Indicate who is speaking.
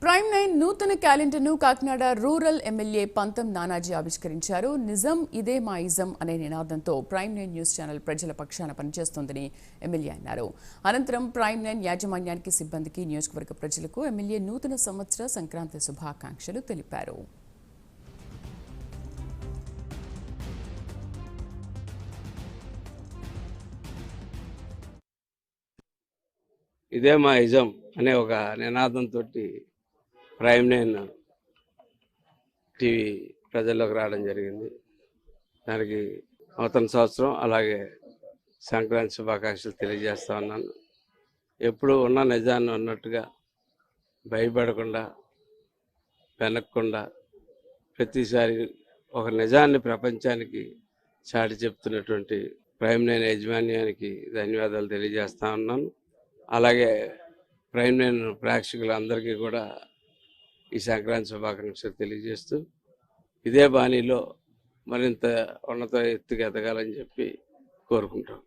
Speaker 1: Prime 9 నూతన క్యాలెండర్ను Kakinada rural MLA పంతం నానాజీ ఆవిష్కరించారు. నిజం ఇదే మా ఇజం అనే నినాదంతో ప్రైమ్ 9 న్యూస్ ఛానల్ ప్రజల పక్షాన పనిచేస్తోందని ఎమ్మెల్యే అన్నారు. అనంతరం ప్రైమ్ 9 యాజమాన్యానికి, సిబ్బందికి, నియోజకవర్గ ప్రజలకు ఎమ్మెల్యే నూతన సంవత్సర సంక్రాంతి శుభాకాంక్షలు తెలిపారు.
Speaker 2: ఇదే మా ఇజం అనే ఒక నినాదంతో ప్రైమ్ 9 టీవీ ప్రజల్లోకి రావడం జరిగింది. దానికి నూతన సంవత్సరం అలాగే సంక్రాంతి శుభాకాంక్షలు తెలియజేస్తా ఉన్నాను. ఎప్పుడు ఉన్న నిజాన్ని ఉన్నట్టుగా భయపడకుండా, వెనక్కుండా ప్రతిసారి ఒక నిజాన్ని ప్రపంచానికి చాటి చెప్తున్నటువంటి ప్రైమ్ 9 యాజమాన్యానికి ధన్యవాదాలు తెలియజేస్తా ఉన్నాను. అలాగే ప్రైమ్ 9 ప్రేక్షకులందరికీ కూడా ఈ సంక్రాంతి శుభాకాంక్షలు తెలియజేస్తూ ఇదే బాణీలో మరింత ఉన్నత ఎత్తుకు ఎదగాలని చెప్పి కోరుకుంటాను.